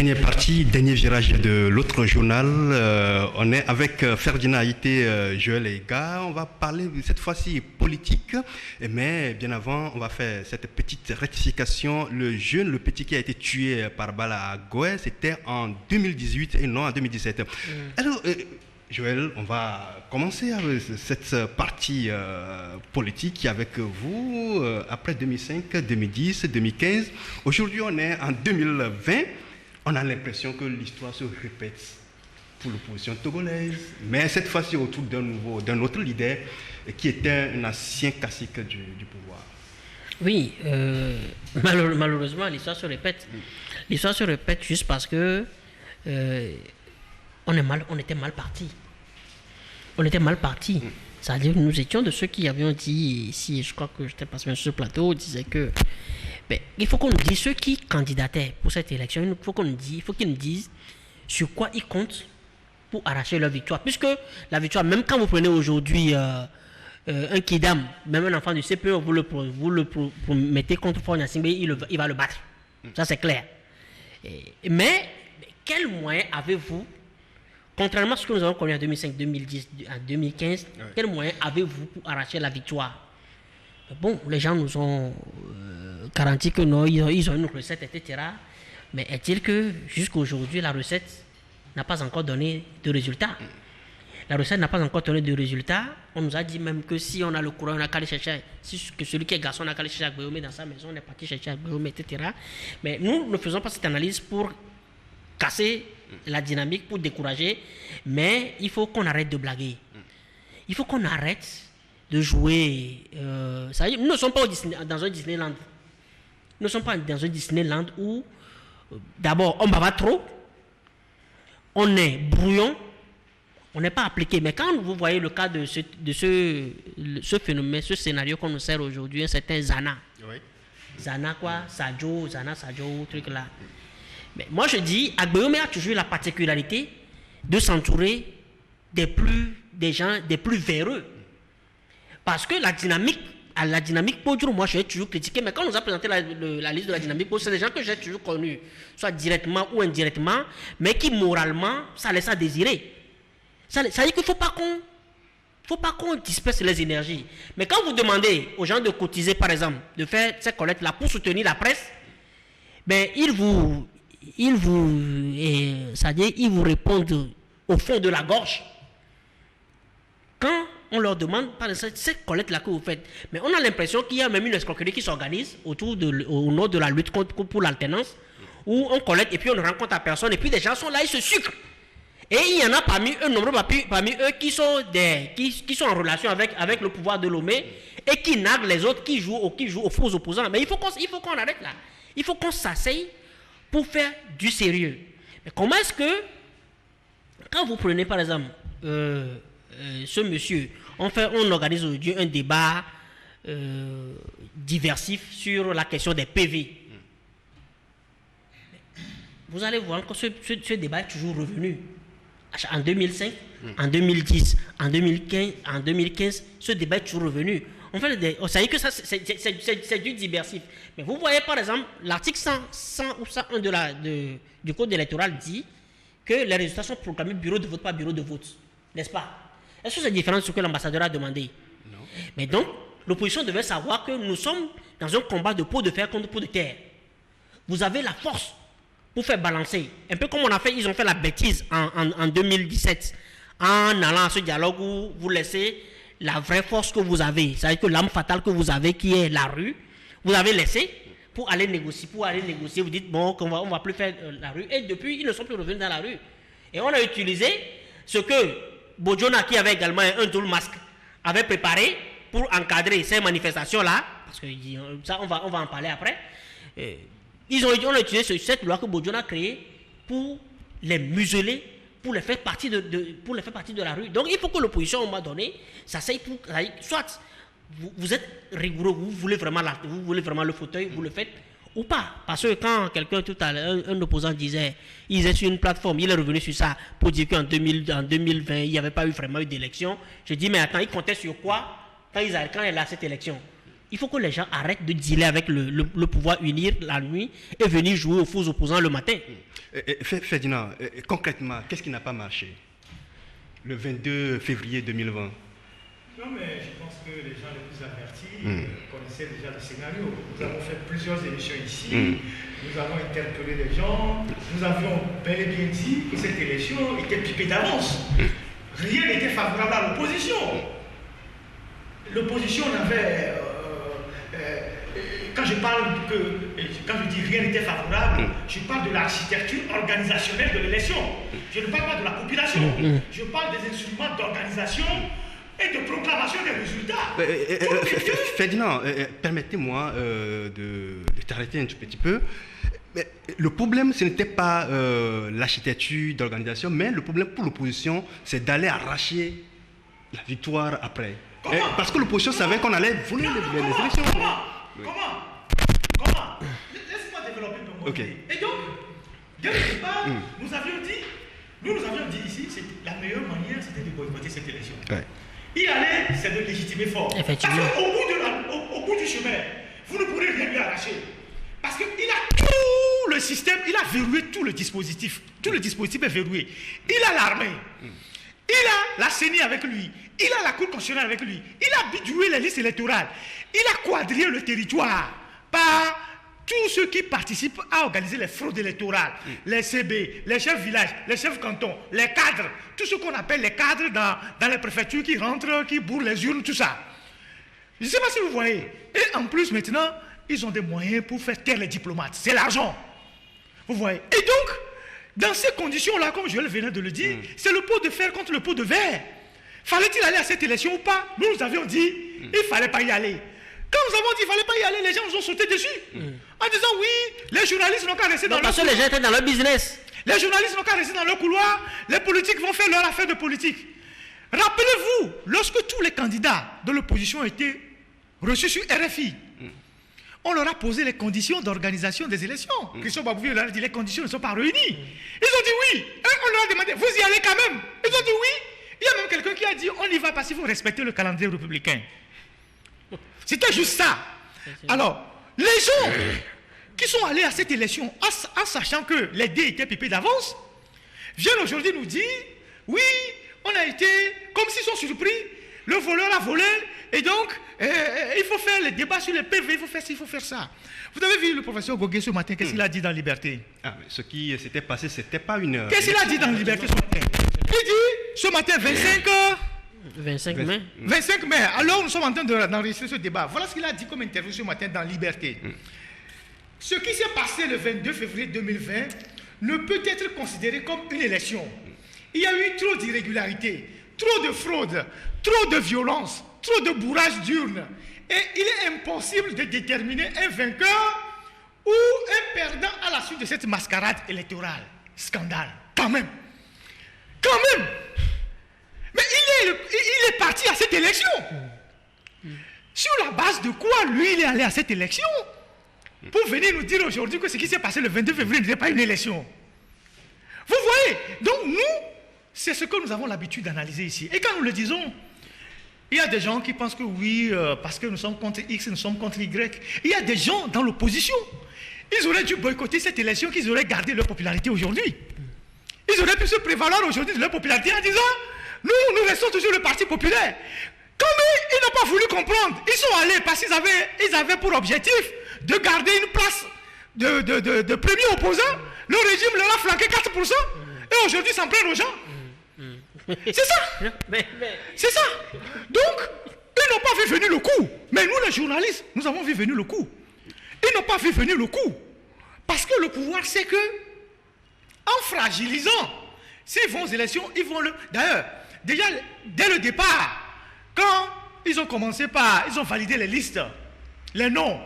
Dernière partie, dernier virage de l'autre journal. On est avec Ferdinand Haïté, Joël et Gars. On va parler cette fois-ci politique. Mais bien avant, on va faire cette petite rectification. Le jeune, le petit qui a été tué par balle à Goé, c'était en 2018 et non en 2017. Alors, Joël, on va commencer avec cette partie politique avec vous après 2005, 2010, 2015. Aujourd'hui, on est en 2020. On a l'impression que l'histoire se répète pour l'opposition togolaise, mais cette fois-ci autour d'un autre leader qui était un ancien cacique du pouvoir. Oui, malheureusement, l'histoire se répète. L'histoire se répète juste parce que on était mal parti. On était mal parti. C'est-à-dire que nous étions de ceux qui avions dit, ici, je crois que j'étais passé sur ce plateau, disait que il faut qu'on nous dise ceux qui candidataient pour cette élection, il faut qu'ils nous disent sur quoi ils comptent pour arracher leur victoire. Puisque la victoire, même quand vous prenez aujourd'hui un Kidam, même un enfant du CPE, vous le mettez contre Faure Gnassingbé, il va le battre. Ça c'est clair. Mais quels moyens avez-vous, contrairement à ce que nous avons connu en 2005, 2010, en 2015, quels moyens avez-vous pour arracher la victoire? Bon, les gens nous ont garanti que non, ils ont une recette, etc. Mais est-il que jusqu'à aujourd'hui, la recette n'a pas encore donné de résultats? La recette n'a pas encore donné de résultats. On nous a dit même que si on a le courant, on n'a qu'à aller chercher, que celui qui est garçon n'a qu'à aller chercher Agbeomé dans sa maison, on est parti chercher Agbeomé, etc. Mais nous ne faisons pas cette analyse pour casser la dynamique, pour décourager, mais il faut qu'on arrête de blaguer. Il faut qu'on arrête de jouer. Nous ne sommes pas dans un Disneyland. Nous ne sommes pas dans un Disneyland où, d'abord, on bavard trop, on est brouillon, on n'est pas appliqué. Mais quand vous voyez le cas de ce phénomène, ce scénario qu'on nous sert aujourd'hui, un certain Zana. Oui. Zana quoi? Sadio, truc là. Mais moi je dis, Agbeomé a toujours eu la particularité de s'entourer des gens des plus véreux. Parce que la dynamique Podjo, moi j'ai toujours critiqué, mais quand on nous a présenté la liste de la dynamique Podjo, c'est des gens que j'ai toujours connus, soit directement ou indirectement, mais qui moralement, ça laisse à désirer. Ça veut dire qu'il ne faut pas qu'on disperse les énergies. Mais quand vous demandez aux gens de cotiser, par exemple, de faire ces collectes-là pour soutenir la presse, ils vous répondent au fond de la gorge. Quand on leur demande, par exemple, cette collecte-là que vous faites, mais on a l'impression qu'il y a même une escroquerie qui s'organise au nom de la lutte pour l'alternance, où on collecte et puis on ne rencontre à personne, et puis des gens sont là, ils se sucrent. Et il y en a parmi eux qui sont en relation avec le pouvoir de Lomé et qui narguent les autres, qui jouent aux faux opposants. Mais il faut qu'on arrête là. Il faut qu'on s'asseye pour faire du sérieux. Mais comment est-ce que, quand vous prenez par exemple ce monsieur, on organise aujourd'hui un débat diversif sur la question des PV. Vous allez voir que ce débat est toujours revenu. En 2005, en 2010, en 2015, ce débat est toujours revenu. On fait ça veut dire que ça, c'est du diversif. Mais vous voyez par exemple, l'article 100 ou 101 du code électoral dit que les résultats sont proclamés bureau de vote par bureau de vote. N'est-ce pas? Est-ce que c'est différent de ce que l'ambassadeur a demandé? Non. Mais donc, l'opposition devait savoir que nous sommes dans un combat de pot de fer contre pot de terre. Vous avez la force pour faire balancer. Un peu comme ils ont fait la bêtise en 2017, en allant à ce dialogue où vous laissez la vraie force que vous avez, c'est-à-dire que l'arme fatale que vous avez, qui est la rue, vous avez laissé pour aller négocier. Vous dites, bon, on va plus faire la rue. Et depuis, ils ne sont plus revenus dans la rue. Et on a utilisé ce que Bodjona, qui avait également un double masque, avait préparé pour encadrer ces manifestations-là, parce que ça, on va en parler après. On a utilisé cette loi que Bodjona a créée pour les museler, pour les faire partie de la rue. Donc il faut que l'opposition, à un moment donné, s'asseye pour... Soit vous êtes rigoureux, vous voulez vraiment le fauteuil, vous le faites, ou pas. Parce que quand quelqu'un tout à l'heure, un opposant disait, il est sur une plateforme, il est revenu sur ça pour dire qu'en 2020, il n'y avait pas vraiment eu d'élection. Je dis, mais attends, il comptait sur quoi quand il a cette élection? Il faut que les gens arrêtent de dealer avec le pouvoir unir la nuit et venir jouer aux faux opposants le matin. Ferdinand, concrètement, qu'est-ce qui n'a pas marché le 22 février 2020? Non, mais je pense que les gens les plus avertis connaissaient déjà le scénario. Nous avons fait plusieurs émissions ici, nous avons interpellé les gens, nous avions bel et bien dit que cette élection était pipée d'avance. Rien n'était favorable à l'opposition. L'opposition n'avait... quand je dis rien n'était favorable, je parle de l'architecture organisationnelle de l'élection. Je ne parle pas de la population. Je parle des instruments d'organisation et de proclamation des résultats. Ferdinand, permettez-moi de t'arrêter un tout petit peu. Mais le problème, ce n'était pas l'architecture d'organisation, mais le problème pour l'opposition, c'est d'aller arracher la victoire après. Parce que l'opposition savait qu'on allait voler les élections. Comment Laisse-moi développer mon mot. Et donc, dès le départ, nous avions dit ici, la meilleure manière, c'était de boycotter cette élection. Il allait, c'est de légitimer fort. Parce qu'au bout du chemin, vous ne pourrez rien lui arracher. Parce qu'il a tout le système, il a verrouillé tout le dispositif. Tout le dispositif est verrouillé. Il a l'armée. Il a la CENI avec lui. Il a la Cour constitutionnelle avec lui. Il a bidouillé les listes électorales. Il a quadrillé le territoire par tous ceux qui participent à organiser les fraudes électorales. Les CB, les chefs villages, les chefs cantons, les cadres. Tout ce qu'on appelle les cadres dans les préfectures qui rentrent, qui bourrent les urnes, tout ça. Je ne sais pas si vous voyez. Et en plus, maintenant, ils ont des moyens pour faire taire les diplomates. C'est l'argent. Vous voyez. Et donc, dans ces conditions-là, comme je venais de le dire, c'est le pot de fer contre le pot de verre. Fallait-il aller à cette élection ou pas? Nous avions dit, il ne fallait pas y aller. Quand nous avons dit qu'il ne fallait pas y aller, les gens nous ont sauté dessus. En disant, oui, les journalistes n'ont qu'à rester dans leur couloir. Parce que les gens étaient dans leur business. Les journalistes n'ont qu'à rester dans leur couloir. Les politiques vont faire leur affaire de politique. Rappelez-vous, lorsque tous les candidats de l'opposition étaient reçus sur RFI, on leur a posé les conditions d'organisation des élections. Christian Babouvi leur a dit les conditions ne sont pas réunies. Ils ont dit oui. Et on leur a demandé, vous y allez quand même? Ils ont dit oui. Il y a même quelqu'un qui a dit, on y va parce qu'il faut respecter le calendrier républicain. C'était juste ça. Alors, les gens qui sont allés à cette élection en sachant que les dés étaient pipés d'avance, viennent aujourd'hui nous dire, oui, on a été, comme s'ils sont surpris, le voleur a volé, et donc, il faut faire les débats sur les PV, il faut faire ci, il faut faire ça. Vous avez vu le professeur Goguet ce matin, qu'est-ce qu'il a dit dans Liberté? Mais ce qui s'était passé, c'était pas une... Qu'est-ce qu'il a dit dans Liberté ce matin? Il dit, ce matin, 25 mai. 25 mai. Alors, nous sommes en train d'enregistrer ce débat. Voilà ce qu'il a dit comme interview ce matin dans Liberté. Ce qui s'est passé le 22 février 2020 ne peut être considéré comme une élection. Il y a eu trop d'irrégularités, trop de fraude, trop de violence, trop de bourrage d'urnes. Et il est impossible de déterminer un vainqueur ou un perdant à la suite de cette mascarade électorale. Scandale. Quand même. Quand même. Mais il est parti à cette élection. Sur la base de quoi, lui, il est allé à cette élection? Pour venir nous dire aujourd'hui que ce qui s'est passé le 22 février n'était pas une élection. Vous voyez? Donc nous, c'est ce que nous avons l'habitude d'analyser ici. Et quand nous le disons, il y a des gens qui pensent que oui, parce que nous sommes contre X, nous sommes contre Y. Il y a des gens dans l'opposition. Ils auraient dû boycotter cette élection, qu'ils auraient gardé leur popularité aujourd'hui. Ils auraient pu se prévaloir aujourd'hui de leur popularité en disant, nous restons toujours le Parti populaire. Comme ils n'ont pas voulu comprendre, ils sont allés parce qu'ils avaient pour objectif de garder une place de premier opposant. Le régime leur a flanqué 4%. Et aujourd'hui, s'en prennent aux gens. C'est ça. C'est ça. Donc, ils n'ont pas vu venir le coup. Mais nous, les journalistes, nous avons vu venir le coup. Ils n'ont pas vu venir le coup. Parce que le pouvoir sait que, en fragilisant, s'ils vont aux élections, ils vont le... D'ailleurs, déjà, dès le départ, quand ils ont commencé ils ont validé les listes, les noms,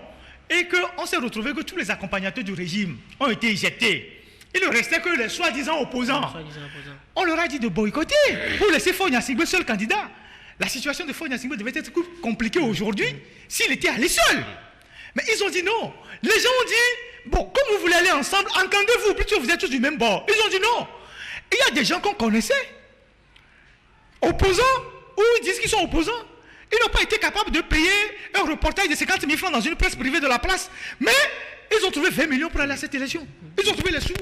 et qu'on s'est retrouvé que tous les accompagnateurs du régime ont été éjectés. Il ne restait que les soi-disant opposants. On leur a dit de boycotter pour laisser Faure Gnassingbé seul candidat. La situation de Faure Gnassingbé devait être compliquée aujourd'hui s'il était allé seul. Mais ils ont dit non. Les gens ont dit, bon, comme vous voulez aller ensemble, entendez-vous, plutôt vous êtes tous du même bord. Ils ont dit non. Il y a des gens qu'on connaissait, opposants, ou ils disent qu'ils sont opposants. Ils n'ont pas été capables de payer un reportage de 50 000 francs dans une presse privée de la place. Mais ils ont trouvé 20 millions pour aller à cette élection. Ils ont trouvé les sous.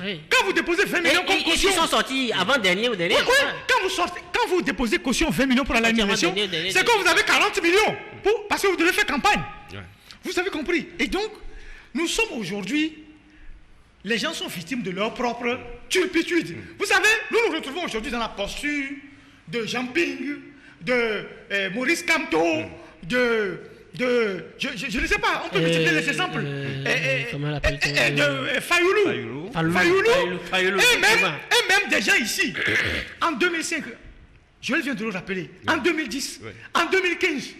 Oui. Quand vous déposez 20 millions comme caution... Ils sont sortis avant-dernier ou dernier. Oui. Quand vous déposez caution 20 millions pour aller à l'élection, c'est quand vous avez 40 millions parce que vous devez faire campagne. Ouais. Vous avez compris. Et donc, nous sommes aujourd'hui... Les gens sont victimes de leur propre turpitude. Vous savez, nous nous retrouvons aujourd'hui dans la posture de Jean Ping, de Maurice Kamto, je ne sais pas, on peut multiplier les exemples. De Fayoulou. Et même des gens ici. En 2005, je viens de le rappeler, en 2010, en 2015,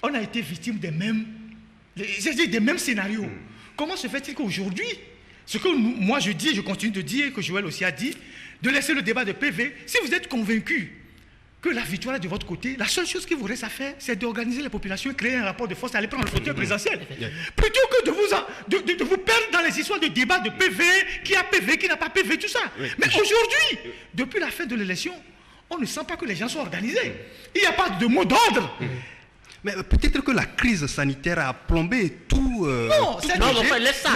on a été victime des mêmes scénarios. Comment se fait-il qu'aujourd'hui, ce que moi je dis, je continue de dire, que Joël aussi a dit, de laisser le débat de PV, si vous êtes convaincus que la victoire est de votre côté, la seule chose qu'il vous reste à faire, c'est d'organiser la population, créer un rapport de force, aller prendre le fauteuil présidentiel. Plutôt que de vous perdre dans les histoires de débat de PV, qui a PV, qui n'a pas PV, tout ça. Mais aujourd'hui, depuis la fin de l'élection, on ne sent pas que les gens sont organisés. Il n'y a pas de mot d'ordre. Mais peut-être que la crise sanitaire a plombé tout. Non, enfin, laisse ça.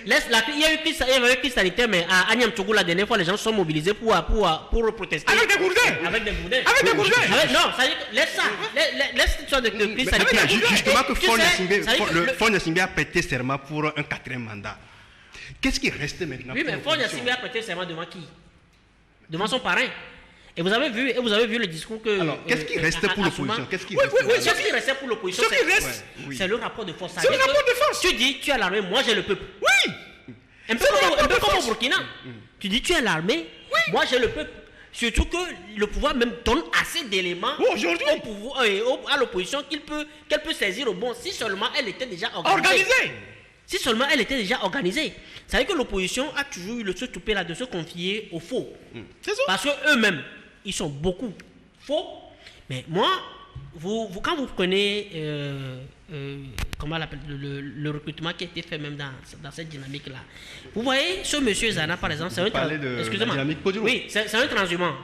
Il y a eu une crise sanitaire, mais à Agnam Togo, la dernière fois, les gens sont mobilisés pour protester. Avec des gourdins. Non, laisse ça. Laisse cette sorte de crise sanitaire. Justement, que Faure Gnassingbé a prêté serment pour un 4e mandat. Qu'est-ce qui reste maintenant? Oui, mais Faure Gnassingbé a prêté serment devant qui? Devant son parrain. Et vous avez vu le discours que... Alors, qu'est-ce qui reste pour l'opposition? Ce qui restait pour l'opposition, c'est le rapport de force. C'est le rapport de force. Tu dis, tu as l'armée, moi j'ai le peuple. Oui. Un peu comme au Burkina. Tu dis, tu as l'armée, moi j'ai le peuple. Surtout que le pouvoir même donne assez d'éléments à l'opposition qu'elle peut saisir au bon, si seulement elle était déjà organisée. Si seulement elle était déjà organisée. C'est vrai que l'opposition a toujours eu le toupet là de se confier aux faux. Parce qu'eux-mêmes, ils sont beaucoup faux. Mais moi, quand vous prenez comment on l'appelle, le recrutement qui a été fait même dans cette dynamique-là, vous voyez, ce monsieur Zana, par exemple, c'est un transhumant.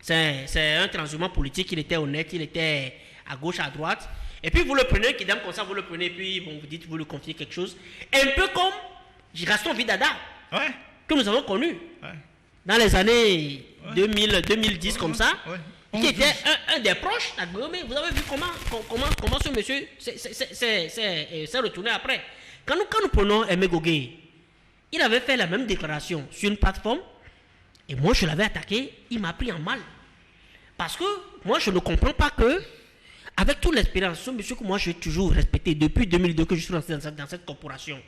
C'est un transhumant politique, il était honnête, il était à gauche, à droite. Et puis vous le prenez, qui comme ça, vous le prenez, puis bon, vous dites, vous lui confiez quelque chose. Un peu comme Gaston Vidada, que nous avons connu dans les années 2010 comme ça, qui était un des proches. Mais vous avez vu comment ce monsieur s'est retourné après. Quand nous prenons Aimé Gogué, il avait fait la même déclaration sur une plateforme, et moi je l'avais attaqué, il m'a pris en mal. Parce que moi je ne comprends pas que, avec toute l'expérience, ce monsieur que moi j'ai toujours respecté depuis 2002 que je suis rentré dans cette corporation,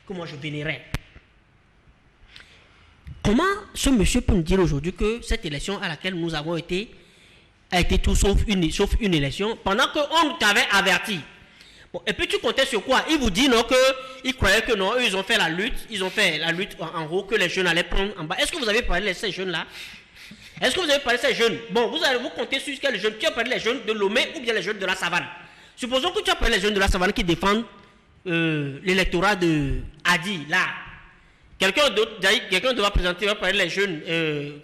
que moi je vénérais. Comment ce monsieur peut me dire aujourd'hui que cette élection à laquelle nous avons été a été tout sauf une élection pendant qu'on t'avait averti? Bon, et puis tu comptais sur quoi? Il vous dit non, qu'ils croyaient que non, eux ils ont fait la lutte en haut, que les jeunes allaient prendre en bas. Est-ce que vous avez parlé de ces jeunes-là? Est-ce que vous avez parlé de ces jeunes? Bon, vous comptez sur quels jeunes? Tu as parlé des jeunes de Lomé ou bien les jeunes de la savane? Supposons que tu as parlé des jeunes de la savane qui défendent l'électorat de Hadi, là. Quelqu'un doit présenter, va parler les jeunes,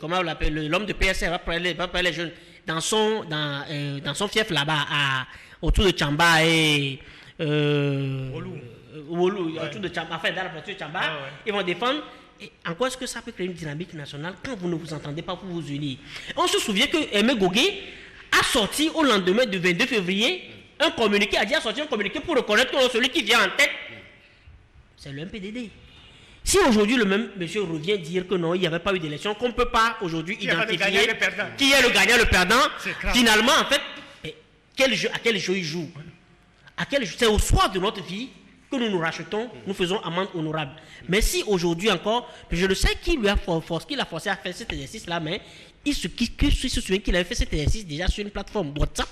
comment on l'appelle, l'homme de PSR va parler les jeunes dans son fief là-bas, autour de Tchamba et Wolu, autour de Tchamba, enfin dans la voiture de Tchamba, ils vont défendre. Et en quoi est-ce que ça peut créer une dynamique nationale quand vous ne vous entendez pas pour vous unir? On se souvient que Aimé Gogué a sorti au lendemain du 22 février un communiqué, a sorti un communiqué pour reconnaître que celui qui vient en tête, c'est le MPDD. Si aujourd'hui le même monsieur revient dire que non, il n'y avait pas eu d'élection, qu'on ne peut pas aujourd'hui identifier qui est le gagnant, le perdant, finalement, en fait, à quel jeu il joue? C'est au soir de notre vie que nous nous rachetons, nous faisons amende honorable. Mais si aujourd'hui encore, je le sais qu'il a forcé à faire cet exercice-là, mais il se souvient qu'il avait fait cet exercice déjà sur une plateforme WhatsApp.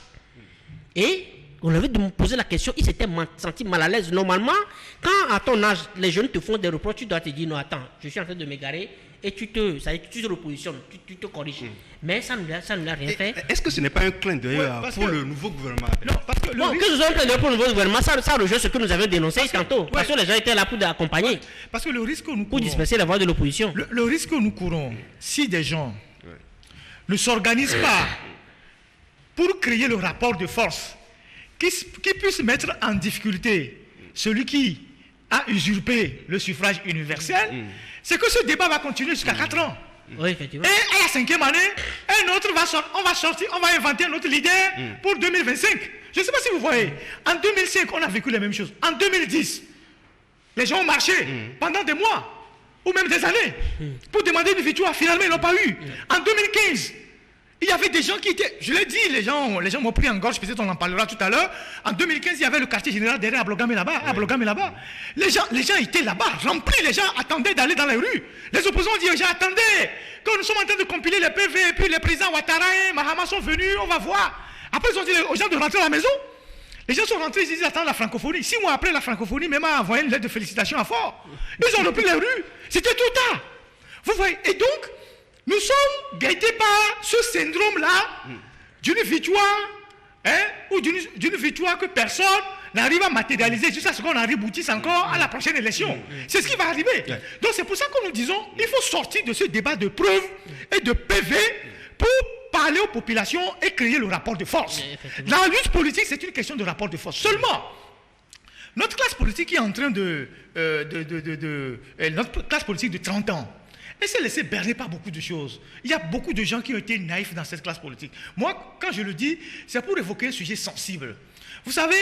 Et on avait de me poser la question, il s'était senti mal à l'aise. Normalement, quand à ton âge, les jeunes te font des reproches, tu dois te dire non, attends, je suis en train de m'égarer, et tu te repositionnes, tu te corriges. Mais ça ne l'a rien fait. Est-ce que ce n'est pas un clin d'œil pour le nouveau gouvernement? Non, parce que que ce soit un clin d'œil pour le nouveau gouvernement, ça rejoint ce que nous avions dénoncé tantôt. Parce que les gens étaient là pour accompagner. Parce que le risque que nous courons, pour disperser la voix de l'opposition. Le risque que nous courons, si des gens ne s'organisent pas pour créer le rapport de force qui puisse mettre en difficulté celui qui a usurpé le suffrage universel, c'est que ce débat va continuer jusqu'à 4 ans. Oui, effectivement. Et à la 5e année, un autre on va inventer un autre leader pour 2025. Je ne sais pas si vous voyez. En 2005, on a vécu les mêmes choses. En 2010, les gens ont marché pendant des mois ou même des années pour demander une victoire. Finalement, ils n'ont pas eu. En 2015, il y avait des gens qui étaient, je l'ai dit, les gens m'ont pris en gorge, peut-être on en parlera tout à l'heure. En 2015, il y avait le quartier général derrière Ablogame là-bas. Les gens étaient là-bas, remplis, les gens attendaient d'aller dans les rues. Les opposants ont dit aux gens, attendez, quand nous sommes en train de compiler les PV, et puis les présidents Ouattara et Mahama sont venus, on va voir. Après, ils ont dit aux gens de rentrer à la maison. Les gens sont rentrés, ils disent, attends, la francophonie. 6 mois après la francophonie, même a envoyé une lettre de félicitations à Fort. Ils ont repris les rues. C'était tout tard. Vous voyez, et donc, nous sommes guettés par ce syndrome-là d'une victoire, ou d'une victoire que personne n'arrive à matérialiser jusqu'à ce qu'on en reboutisse encore à la prochaine élection. C'est ce qui va arriver. Donc c'est pour ça que nous disons, il faut sortir de ce débat de preuves et de PV pour parler aux populations et créer le rapport de force. La lutte politique, c'est une question de rapport de force. Seulement, notre classe politique est en train notre classe politique de 30 ans, elle s'est laissée berner par beaucoup de choses. Il y a beaucoup de gens qui ont été naïfs dans cette classe politique. Moi, quand je le dis, c'est pour évoquer un sujet sensible. Vous savez,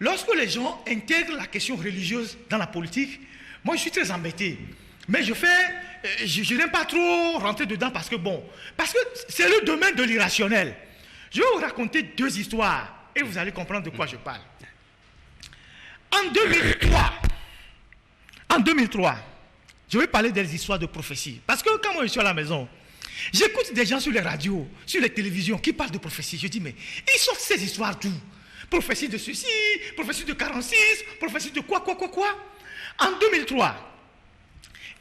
lorsque les gens intègrent la question religieuse dans la politique, moi je suis très embêté. Mais je n'aime pas trop rentrer dedans parce que c'est le domaine de l'irrationnel. Je vais vous raconter 2 histoires et vous allez comprendre de quoi je parle. En 2003, je vais parler des histoires de prophétie. Parce que quand moi je suis à la maison, j'écoute des gens sur les radios, sur les télévisions qui parlent de prophétie. Je dis, mais ils sortent ces histoires d'où? Prophétie de ceci, prophétie de 46, prophétie de quoi. En 2003,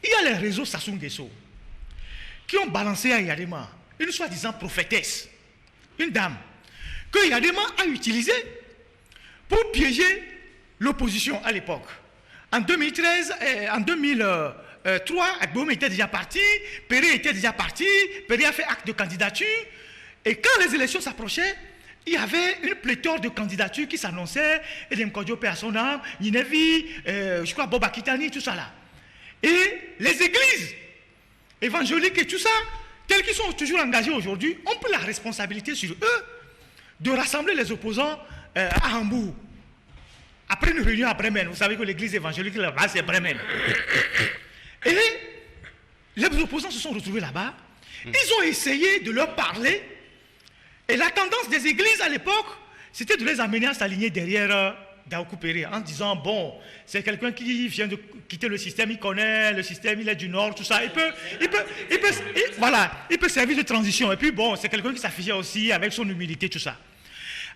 il y a les réseaux Sassou Nguesso qui ont balancé à Yadema une soi-disant prophétesse, une dame, que Yadema a utilisée pour piéger l'opposition à l'époque. En 2013, en 2003, Agboum était déjà parti, Péré était déjà parti, Péré a fait acte de candidature, et quand les élections s'approchaient, il y avait une pléthore de candidatures qui s'annonçaient, Edem Kodjo Pé à son âme, Ninevi, je crois Bob Akitani, tout ça là. Et les églises évangéliques et tout ça, telles qu'ils sont toujours engagées aujourd'hui, ont pris la responsabilité sur eux de rassembler les opposants à Hambourg. Après une réunion à Bremen, vous savez que l'église évangélique là-bas, c'est Bremen. Et les opposants se sont retrouvés là-bas. Ils ont essayé de leur parler. Et la tendance des églises à l'époque, c'était de les amener à s'aligner derrière Daoukou Péré en disant, bon, c'est quelqu'un qui vient de quitter le système, il connaît le système, il est du Nord, tout ça. Il peut servir de transition. Et puis, bon, c'est quelqu'un qui s'affichait aussi avec son humilité, tout ça.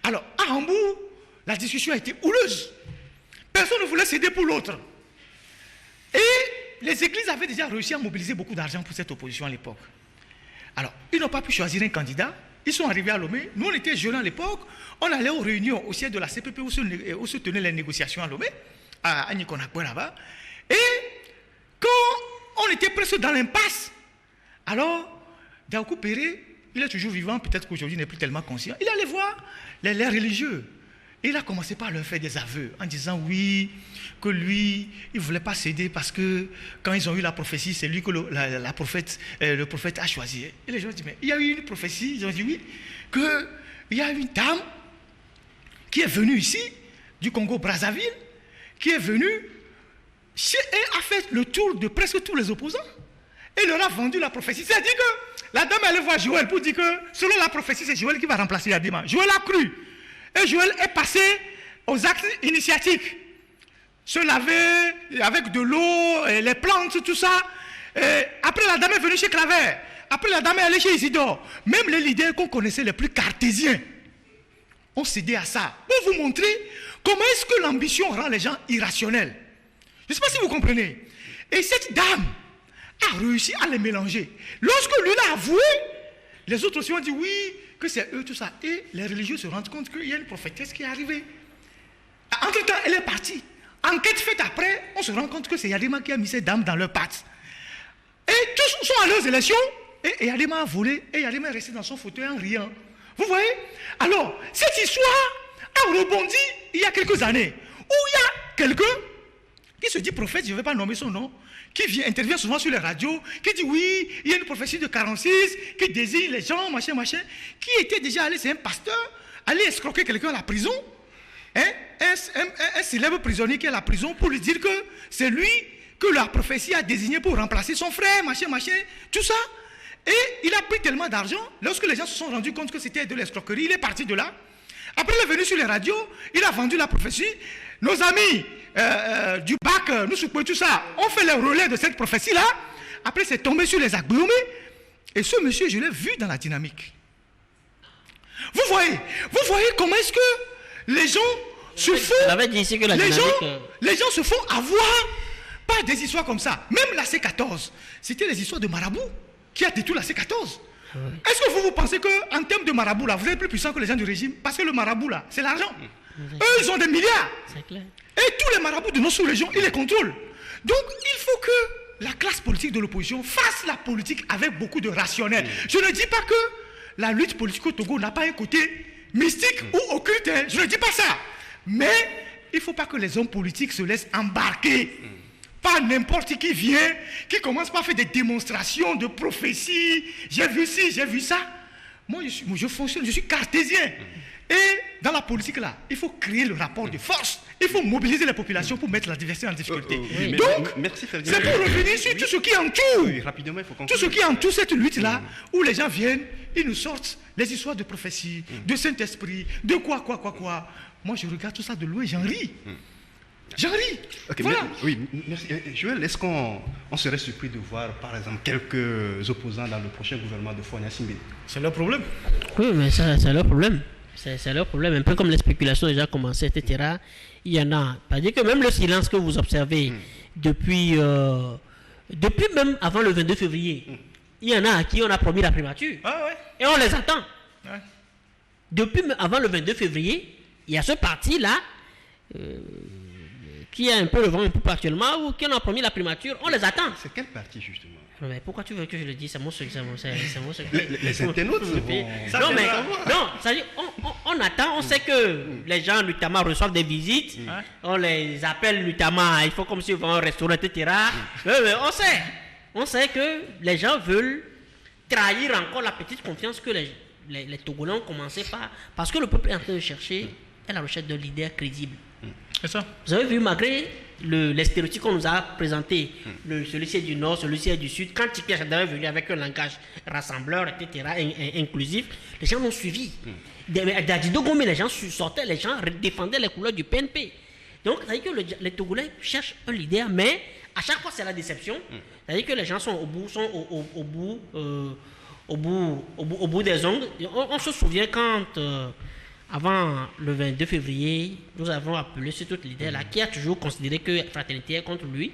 Alors, à Hambourg, la discussion a été houleuse. Personne ne voulait céder pour l'autre. Et les églises avaient déjà réussi à mobiliser beaucoup d'argent pour cette opposition à l'époque. Alors, ils n'ont pas pu choisir un candidat. Ils sont arrivés à Lomé. Nous, on était jeunes à l'époque. On allait aux réunions au siège de la CPP où se tenaient les négociations à Lomé, à Nikonakwe là-bas. Et quand on était presque dans l'impasse, alors, Daoukou Péré, il est toujours vivant, peut-être qu'aujourd'hui il n'est plus tellement conscient. Il allait voir les religieux. Et il a commencé par leur faire des aveux en disant oui, que lui, il ne voulait pas céder parce que quand ils ont eu la prophétie, c'est lui que le prophète a choisi. Et les gens ont dit, mais il y a eu une prophétie, ils ont dit oui, qu'il y a une dame qui est venue ici, du Congo-Brazzaville, qui est venue et a fait le tour de presque tous les opposants. Et leur a vendu la prophétie. C'est-à-dire que la dame allait voir Joël pour dire que selon la prophétie, c'est Joël qui va remplacer Yadema. Joël a cru. Et Joël est passé aux actes initiatiques. Se laver avec de l'eau, les plantes, tout ça. Et après, la dame est venue chez Claver. Après, la dame est allée chez Isidore. Même les leaders qu'on connaissait les plus cartésiens ont cédé à ça. Pour vous montrer comment est-ce que l'ambition rend les gens irrationnels. Je ne sais pas si vous comprenez. Et cette dame a réussi à les mélanger. Lorsque lui l'a avoué, les autres aussi ont dit oui, que c'est eux, tout ça. Et les religieux se rendent compte qu'il y a une prophétesse qui est arrivée. Entre-temps, elle est partie. Enquête faite après, on se rend compte que c'est Yadema qui a mis ces dames dans leurs pattes. Et tous sont à leurs élections, et Yadema a volé, et Yadema est resté dans son fauteuil en riant. Vous voyez? Alors, cette histoire a rebondi il y a quelques années, où il y a quelqu'un qui se dit prophète, je ne vais pas nommer son nom, qui intervient souvent sur les radios, qui dit oui, il y a une prophétie de 46, qui désigne les gens, machin, qui était déjà allé, c'est un pasteur, aller escroquer quelqu'un à la prison, hein, un célèbre prisonnier qui est à la prison pour lui dire que c'est lui que la prophétie a désigné pour remplacer son frère, machin, tout ça. Et il a pris tellement d'argent, lorsque les gens se sont rendus compte que c'était de l'escroquerie, il est parti de là. Après, il est venu sur les radios, il a vendu la prophétie. Nos amis du bac, nous soutenons tout ça, on fait le relais de cette prophétie-là. Après, c'est tombé sur les Agboumé. Et ce monsieur, je l'ai vu dans la dynamique. Vous voyez comment est-ce que les gens se font... Les gens se font avoir par des histoires comme ça. Même la C14, c'était les histoires de marabout qui a détruit la C14. Est-ce que vous pensez qu'en termes de marabout, là, vous êtes plus puissant que les gens du régime? Parce que le marabout, là, c'est l'argent. Eux, ils ont des milliards. Et tous les marabouts de nos sous-régions, ils les contrôlent. Donc, il faut que la classe politique de l'opposition fasse la politique avec beaucoup de rationnel. Je ne dis pas que la lutte politique au Togo n'a pas un côté mystique ou occulte. Hein. Je ne dis pas ça. Mais il ne faut pas que les hommes politiques se laissent embarquer. Pas n'importe qui vient, qui commence par faire des démonstrations de prophéties. J'ai vu ci, j'ai vu ça. Moi, je fonctionne, je suis cartésien. Et dans la politique, là, il faut créer le rapport de force. Il faut mobiliser les populations pour mettre la diversité en difficulté. Donc, c'est pour revenir sur tout ce qui entoure. Tout ce qui entoure cette lutte-là, où les gens viennent, ils nous sortent les histoires de prophétie, de Saint-Esprit, de quoi. Moi, je regarde tout ça de loin, j'en ris. J'en ris. Okay, voilà. Oui, merci. Joël, est-ce qu'on serait surpris de voir, par exemple, quelques opposants dans le prochain gouvernement de Fonia Simbé? C'est leur problème. Oui, mais c'est leur problème. C'est leur problème. Un peu comme les spéculations déjà commencées, etc. Il y en a. C'est-à-dire que même le silence que vous observez depuis même avant le 22 février, il y en a à qui on a promis la primature. Ah ouais. Et on les attend. Ouais. Depuis avant le 22 février, il y a ce parti-là qui a un peu le vent un peu actuellement ou qui en a promis la primature, on les attend. C'est quel parti justement? Mais pourquoi tu veux que je le dise? C'est mon secret. Les internautes Non, mais non, c'est-à-dire, on attend, on sait que les gens notamment reçoivent des visites, on les appelle notamment, il faut comme si ils vont au restaurant, etc. Mais on sait que les gens veulent trahir encore la petite confiance que les Togolais ont commencé par, parce que le peuple est en train de chercher à la recherche de leaders crédibles. C'est ça. Vous avez vu, malgré les stéréotypes qu'on nous a présentés, celui-ci est du Nord, celui-ci est du Sud, quand Tiki Achada est venu avec un langage rassembleur, etc., inclusif, les gens l'ont suivi. D'Adido Gome, les gens sortaient, les gens défendaient les couleurs du PNP. Donc, ça veut dire que les Togolais cherchent un leader, mais à chaque fois, c'est la déception. Ça veut dire que les gens sont au bout des ongles. On se souvient quand... avant le 22 février, nous avons appelé ce tout leader-là qui a toujours considéré que Fraternité est contre lui,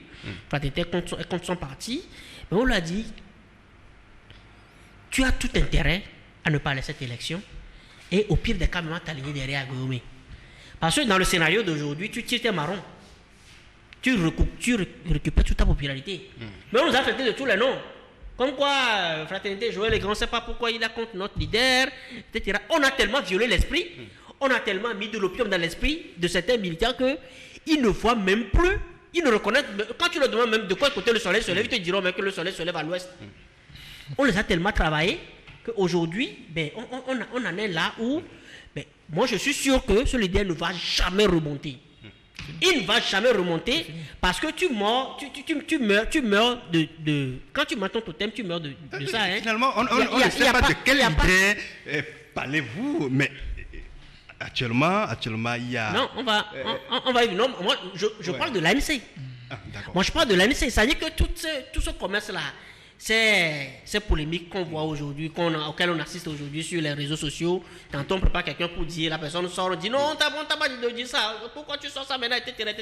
Fraternité est contre son parti. Mais on lui a dit, tu as tout intérêt à ne pas aller à cette élection et au pire des cas, même t'aligner derrière Agouomé. Parce que dans le scénario d'aujourd'hui, tu tires tes marrons. Tu récupères toute ta popularité. Mais on nous a traité de tous les noms. Comme quoi, Fraternité, Joël Legrand, on ne sait pas pourquoi il est contre notre leader, etc. On a tellement violé l'esprit, on a tellement mis de l'opium dans l'esprit de certains militaires qu'ils ne voient même plus, ils ne reconnaissent, quand tu leur demandes même de quoi côté le soleil se lève, ils te diront même que le soleil se lève à l'ouest. On les a tellement travaillés qu'aujourd'hui, on en est là où, moi je suis sûr que ce leader ne va jamais remonter. Il ne va jamais remonter parce que tu meurs de... Quand tu mets ton totem, tu meurs de ça. Hein. Finalement, on ne sait pas de quelle idée parlez-vous, mais actuellement, il y a... Non, on va... Non, moi, je parle de l'ANC. Moi, je parle de l'ANC. C'est-à-dire que tout ce commerce-là, ces polémiques qu'on voit aujourd'hui, auxquelles on assiste aujourd'hui sur les réseaux sociaux, tantôt on prépare quelqu'un pour dire, la personne sort, on dit non, t'as pas dit de dire ça, pourquoi tu sors ça maintenant, etc.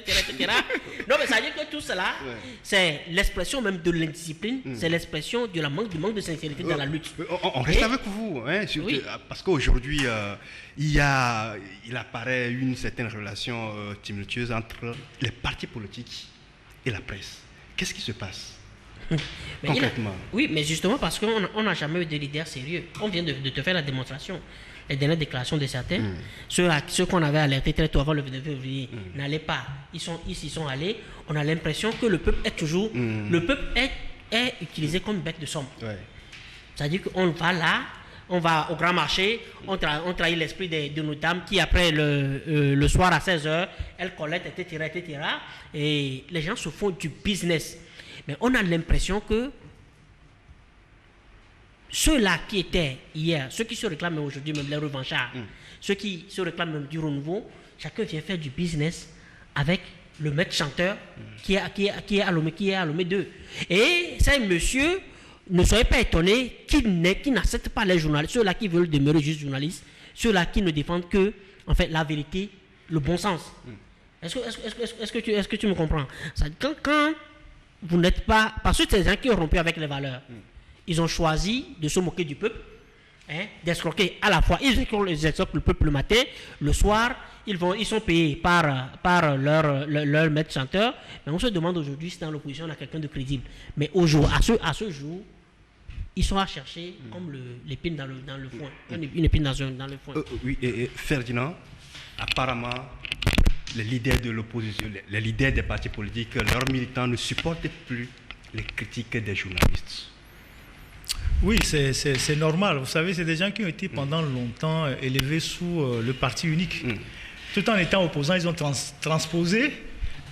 Non, mais ça veut dire que tout cela, c'est l'expression même de l'indiscipline, c'est l'expression du manque de sincérité dans la lutte. On reste avec vous, hein, parce qu'aujourd'hui, il apparaît une certaine relation tumultueuse entre les partis politiques et la presse. Qu'est-ce qui se passe? Concrètement. Oui, mais justement parce qu'on n'a jamais eu de leader sérieux. On vient de te faire la démonstration. les dernières déclarations de certains, ceux qu'on avait alertés très tôt avant le 22 février n'allaient pas. Ils y sont allés. On a l'impression que le peuple est toujours... Le peuple est utilisé comme bête de somme. Ouais. C'est-à-dire qu'on va là, on va au grand marché, on trahit l'esprit de nos dames qui, après le soir à 16h, elles collectent, etc., etc. Et les gens se font du business. Mais on a l'impression que ceux-là qui étaient hier, ceux qui se réclament aujourd'hui, même les revanchards, ceux qui se réclament même du renouveau, chacun vient faire du business avec le maître chanteur qui est à Lomé 2. Et ces messieurs, ne soyez pas étonnés qu'ils n'acceptent pas les journalistes, ceux-là qui veulent demeurer juste journalistes, ceux-là qui ne défendent que en fait, la vérité, le bon sens. Est-ce que tu me comprends? Quand vous n'êtes pas... Parce que c'est des gens qui ont rompu avec les valeurs. Ils ont choisi de se moquer du peuple, d'escroquer à la fois. Ils escroquent le peuple le matin, le soir, ils sont payés par leur maître chanteur. Mais on se demande aujourd'hui si dans l'opposition on a quelqu'un de crédible. Mais à ce jour, ils sont à chercher comme l'épine dans le foin. Une épine dans le foin. Oui, et Ferdinand, apparemment, les leaders de l'opposition, les leaders des partis politiques, leurs militants ne supportent plus les critiques des journalistes. Oui, c'est normal. Vous savez, c'est des gens qui ont été pendant longtemps élevés sous le parti unique. Tout en étant opposants, ils ont transposé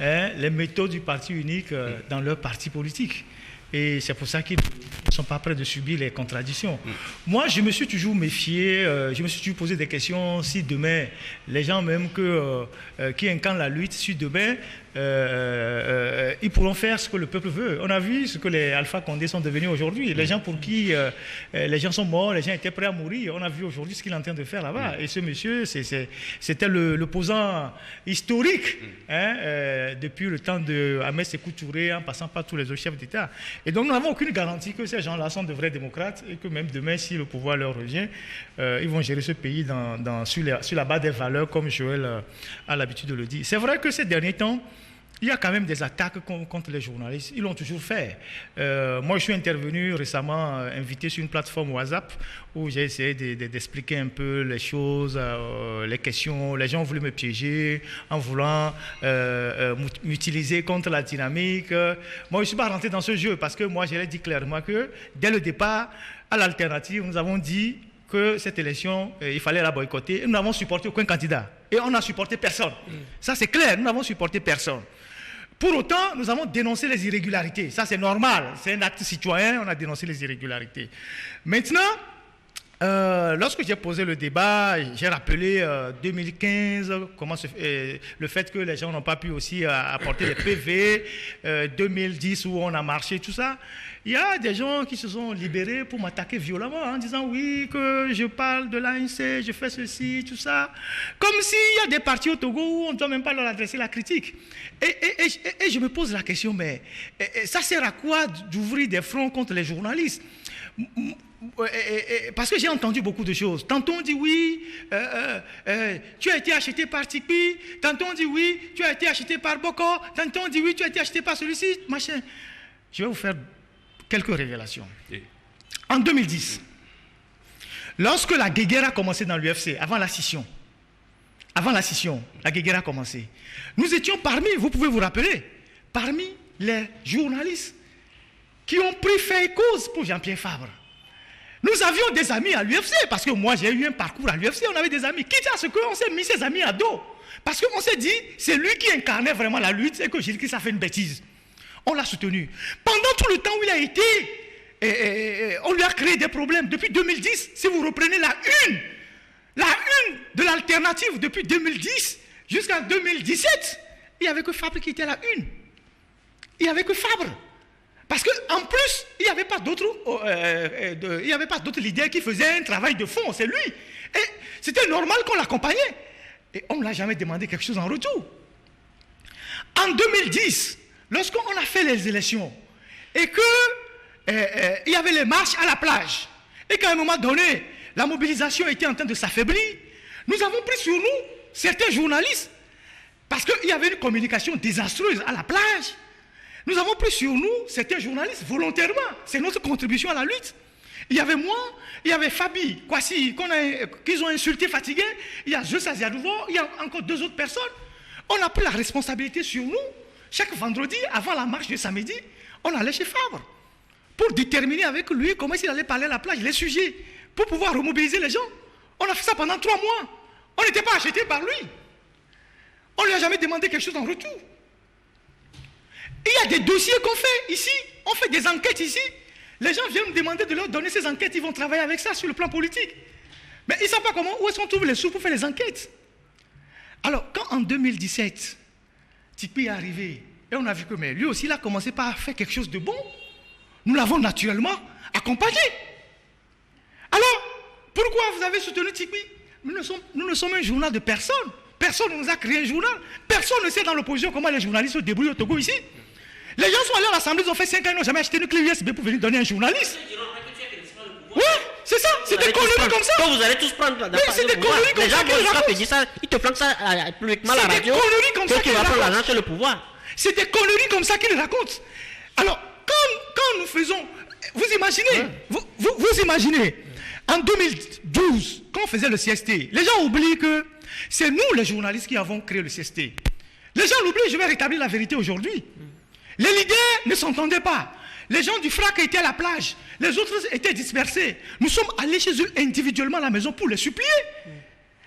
les méthodes du parti unique dans leur parti politique. Et c'est pour ça qu'ils ne sont pas prêts de subir les contradictions. Moi, je me suis toujours méfié, je me suis toujours posé des questions si demain, les gens même qui incarnent la lutte, si demain, ils pourront faire ce que le peuple veut. On a vu ce que les Alpha Condé sont devenus aujourd'hui. Les gens pour qui les gens sont morts, les gens étaient prêts à mourir. On a vu aujourd'hui ce qu'il est en train de faire là-bas. Et ce monsieur, c'était l'opposant historique depuis le temps de Ahmed Sékou Touré, en passant par tous les autres chefs d'État. Et donc nous n'avons aucune garantie que ces gens-là sont de vrais démocrates et que même demain, si le pouvoir leur revient, ils vont gérer ce pays sur la base des valeurs, comme Joël a l'habitude de le dire. C'est vrai que ces derniers temps, il y a quand même des attaques contre les journalistes. Ils l'ont toujours fait. Moi, je suis intervenu récemment, invité sur une plateforme WhatsApp, où j'ai essayé d'expliquer un peu les choses, les questions. Les gens ont voulu me piéger en voulant m'utiliser contre la dynamique. Moi, je ne suis pas rentré dans ce jeu parce que moi, je l'ai dit clairement que dès le départ, à l'alternative, nous avons dit que cette élection, il fallait la boycotter. Nous n'avons supporté aucun candidat. Et on n'a supporté personne. Ça, c'est clair, nous n'avons supporté personne. Pour autant, nous avons dénoncé les irrégularités. Ça, c'est normal. C'est un acte citoyen, on a dénoncé les irrégularités. Maintenant, lorsque j'ai posé le débat, j'ai rappelé 2015, le fait que les gens n'ont pas pu aussi apporter les PV, 2010 où on a marché, tout ça. Il y a des gens qui se sont libérés pour m'attaquer violemment en disant oui, que je parle de l'ANC, je fais ceci, tout ça. Comme s'il y a des partis au Togo où on ne doit même pas leur adresser la critique. Et je me pose la question, mais ça sert à quoi d'ouvrir des fronts contre les journalistes? Parce que j'ai entendu beaucoup de choses. Tantôt on dit oui, tu as été acheté par Tipeee. Tantôt on dit oui, tu as été acheté par Boko. Tantôt on dit oui, tu as été acheté par celui-ci, machin. Je vais vous faire quelques révélations. En 2010, lorsque la guéguerre a commencé dans l'UFC, avant la scission, la guéguerre a commencé, nous étions parmi, vous pouvez vous rappeler, parmi les journalistes qui ont pris fait et cause pour Jean-Pierre Fabre. Nous avions des amis à l'UFC, parce que moi j'ai eu un parcours à l'UFC, on avait des amis. Quitte à ce qu'on s'est mis ses amis à dos. Parce qu'on s'est dit, c'est lui qui incarnait vraiment la lutte et que j'ai dit que ça fait une bêtise. On l'a soutenu. Pendant tout le temps où il a été, on lui a créé des problèmes. Depuis 2010, si vous reprenez la une de l'alternative depuis 2010 jusqu'en 2017, il n'y avait que Fabre qui était à la une. Il n'y avait que Fabre. Parce qu'en plus, il n'y avait pas d'autres leaders qui faisaient un travail de fond, c'est lui. Et c'était normal qu'on l'accompagnait. Et on ne l'a jamais demandé quelque chose en retour. En 2010, lorsqu'on a fait les élections, et qu'il y avait les marches à la plage, et qu'à un moment donné, la mobilisation était en train de s'affaiblir, nous avons pris sur nous certains journalistes, parce qu'il y avait une communication désastreuse à la plage. Nous avons pris sur nous certains journalistes volontairement. C'est notre contribution à la lutte. Il y avait moi, il y avait Fabi, Kwasi, qu'ils ont insulté, fatigué. Il y a Josa Ziadouvo, il y a encore 2 autres personnes. On a pris la responsabilité sur nous. Chaque vendredi, avant la marche de samedi, on allait chez Fabre pour déterminer avec lui comment il allait parler à la plage, les sujets, pour pouvoir remobiliser les gens. On a fait ça pendant 3 mois. On n'était pas acheté par lui. On ne lui a jamais demandé quelque chose en retour. Il y a des dossiers qu'on fait ici. On fait des enquêtes ici. Les gens viennent nous demander de leur donner ces enquêtes. Ils vont travailler avec ça sur le plan politique. Mais ils ne savent pas où est-ce qu'on trouve les sous pour faire les enquêtes. Alors, quand en 2017, Tikpi est arrivé, et on a vu que lui aussi, il a commencé par faire quelque chose de bon, nous l'avons naturellement accompagné. Alors, pourquoi vous avez soutenu Tikpi? Nous ne sommes un journal de personne. Personne ne nous a créé un journal. Personne ne sait dans l'opposition comment les journalistes se débrouillent au Togo ici. Les gens sont allés à l'Assemblée, ils ont fait 5 ans, ils n'ont jamais acheté une clé USB pour venir donner un journaliste. Oui, c'est ça, c'est des conneries comme ça. Quand vous allez tous prendre la c'est des conneries comme ça. Les gens ils te flanquent ça publiquement à la radio. C'est des conneries comme ça qu'ils racontent. L'argent sur le pouvoir. C'est des conneries comme ça qu'ils racontent. Alors, quand nous faisons... Vous imaginez, vous imaginez, en 2012, quand on faisait le CST, les gens oublient que c'est nous les journalistes qui avons créé le CST. Les gens l'oublient, je vais rétablir la vérité aujourd'hui. Les leaders ne s'entendaient pas. Les gens du FRAC étaient à la plage. Les autres étaient dispersés. Nous sommes allés chez eux individuellement à la maison pour les supplier.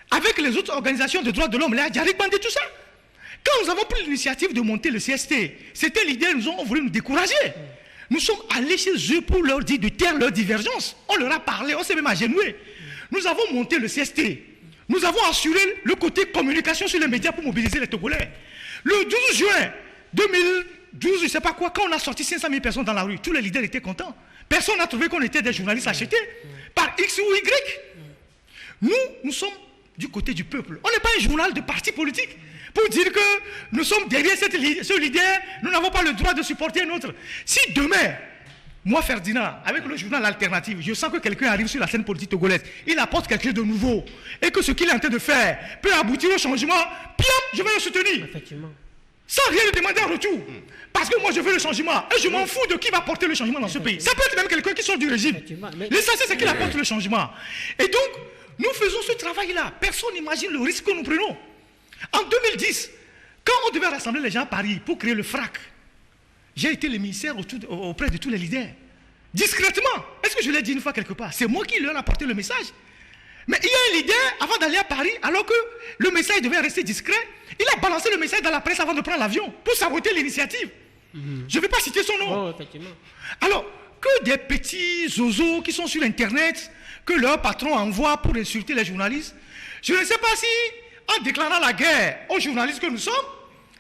Avec les autres organisations de droits de l'homme, les Adjarik Bandé, tout ça. Quand nous avons pris l'initiative de monter le CST, c'était leaders qui ont voulu nous décourager. Nous sommes allés chez eux pour leur dire de taire leur divergence. On leur a parlé, on s'est même agenouillé. Nous avons monté le CST. Nous avons assuré le côté communication sur les médias pour mobiliser les Togolais. Le 12 juin 2012, je ne sais pas quoi, quand on a sorti 500 000 personnes dans la rue, tous les leaders étaient contents. Personne n'a trouvé qu'on était des journalistes achetés par X ou Y. Nous sommes du côté du peuple. On n'est pas un journal de parti politique pour dire que nous sommes derrière ce leader, nous n'avons pas le droit de supporter un autre. Si demain, moi Ferdinand, avec le journal Alternative, je sens que quelqu'un arrive sur la scène politique togolaise, il apporte quelque chose de nouveau, et que ce qu'il est en train de faire peut aboutir au changement, bien, je vais le soutenir. Effectivement. Sans rien lui demander en retour. Parce que moi je veux le changement, et je m'en fous de qui va porter le changement dans ce pays. Ça peut être même quelqu'un qui sort du régime. L'essentiel c'est qu'il apporte le changement. Et donc, nous faisons ce travail-là. Personne n'imagine le risque que nous prenons. En 2010, quand on devait rassembler les gens à Paris pour créer le FRAC, j'ai été le ministère auprès de tous les leaders. Discrètement. Est-ce que je l'ai dit une fois quelque part? C'est moi qui leur ai apporté le message. Mais il y a un leader, avant d'aller à Paris, alors que le message devait rester discret, il a balancé le message dans la presse avant de prendre l'avion pour saboter l'initiative. Je ne vais pas citer son nom. Oh, effectivement. Alors, que des petits zozos qui sont sur Internet, que leur patron envoie pour insulter les journalistes, je ne sais pas si, en déclarant la guerre aux journalistes que nous sommes,